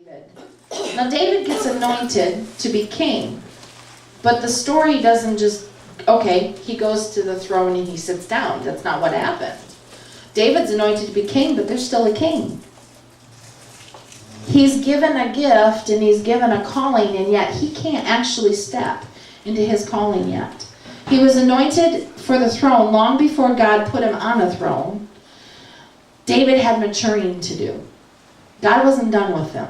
David. Now David gets anointed to be king, but the story doesn't just, okay, he goes to the throne and he sits down. That's not what happened. David's anointed to be king, but there's still a king. He's given a gift and he's given a calling, and yet he can't actually step into his calling yet. He was anointed for the throne long before God put him on a throne. David had maturing to do. God wasn't done with him.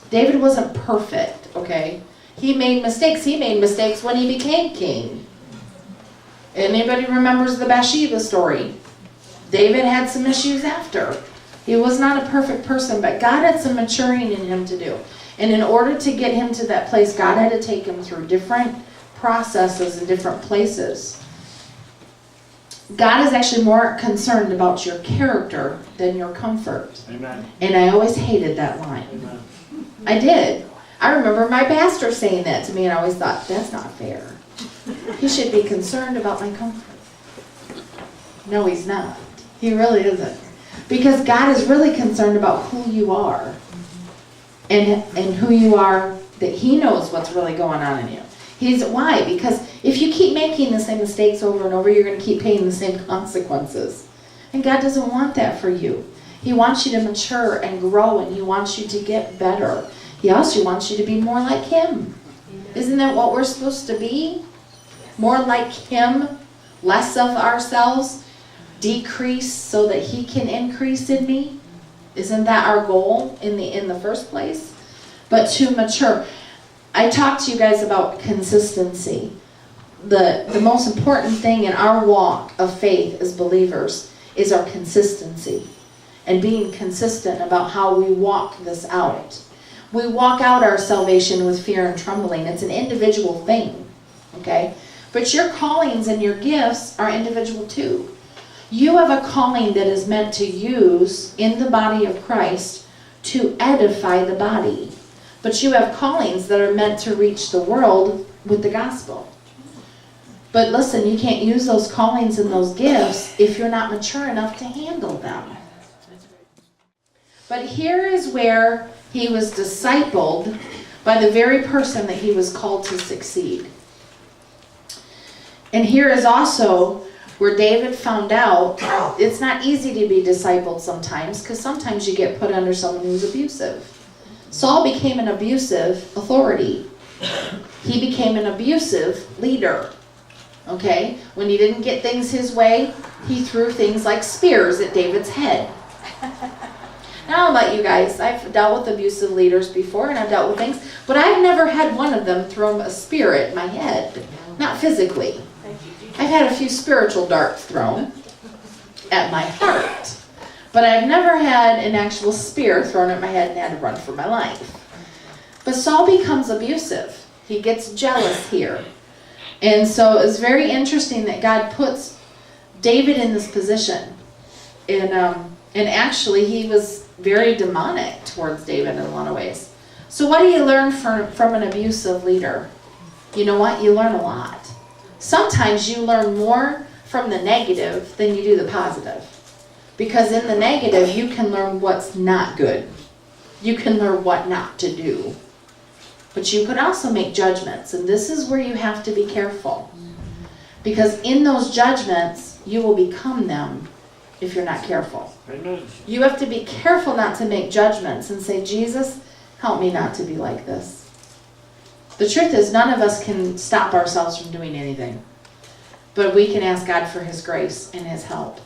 David wasn't perfect, okay? He made mistakes. He made mistakes when he became king. Anybody remembers the Bathsheba story? David had some issues after. He was not a perfect person, but God had some maturing in him to do. And in order to get him to that place, God had to take him through different processes in different places. God is actually more concerned about your character than your comfort. Amen. And I always hated that line. Amen. I did. I remember my pastor saying that to me, and I always thought, that's not fair. He should be concerned about my comfort. No, he's not. He really isn't. Because God is really concerned about who you are. And who you are, that he knows what's really going on in you. Why? Because if you keep making the same mistakes over and over, you're going to keep paying the same consequences. And God doesn't want that for you. He wants you to mature and grow, and he wants you to get better. He also wants you to be more like him. Isn't that what we're supposed to be? More like him, less of ourselves, decrease so that he can increase in me. Isn't that our goal in the first place? But to mature. I talked to you guys about consistency. The most important thing in our walk of faith as believers is our consistency. And being consistent about how we walk this out. We walk out our salvation with fear and trembling. It's an individual thing. Okay? But your callings and your gifts are individual too. You have a calling that is meant to use in the body of Christ to edify the body. But you have callings that are meant to reach the world with the gospel. But listen, you can't use those callings and those gifts if you're not mature enough to handle them. But here is where he was discipled by the very person that he was called to succeed. And here is also where David found out it's not easy to be discipled sometimes, because sometimes you get put under someone who's abusive. Saul became an abusive authority. He became an abusive leader. Okay? When he didn't get things his way, he threw things like spears at David's head. Now, I don't know about you guys. I've dealt with abusive leaders before, and I've dealt with things, but I've never had one of them throw a spear at my head. Not physically. I've had a few spiritual darts thrown at my heart. But I've never had an actual spear thrown at my head and had to run for my life. But Saul becomes abusive. He gets jealous here. And so it's very interesting that God puts David in this position. And actually he was very demonic towards David in a lot of ways. So what do you learn from an abusive leader? You know what? You learn a lot. Sometimes you learn more from the negative than you do the positive. Because in the negative, you can learn what's not good. You can learn what not to do. But you could also make judgments. And this is where you have to be careful. Because in those judgments, you will become them if you're not careful. Amen. You have to be careful not to make judgments and say, Jesus, help me not to be like this. The truth is, none of us can stop ourselves from doing anything. But we can ask God for his grace and his help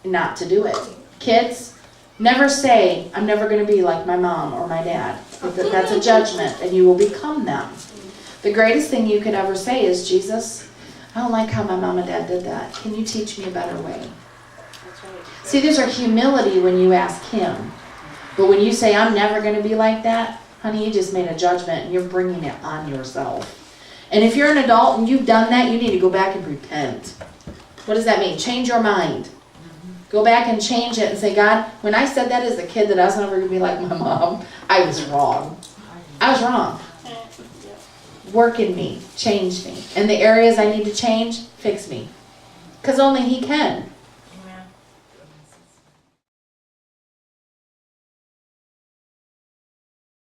not to do it. Kids, never say, I'm never going to be like my mom or my dad. That's a judgment, and you will become them. The greatest thing you could ever say is, Jesus, I don't like how my mom and dad did that. Can you teach me a better way? See, there's a humility when you ask him. But when you say, I'm never going to be like that, honey, you just made a judgment, and you're bringing it on yourself. And if you're an adult and you've done that, you need to go back and repent. What does that mean? Change your mind. Go back and change it and say, God, when I said that as a kid that I was never going to be like my mom, I was wrong. I was wrong. Work in me. Change me. And the areas I need to change, fix me. Because only he can.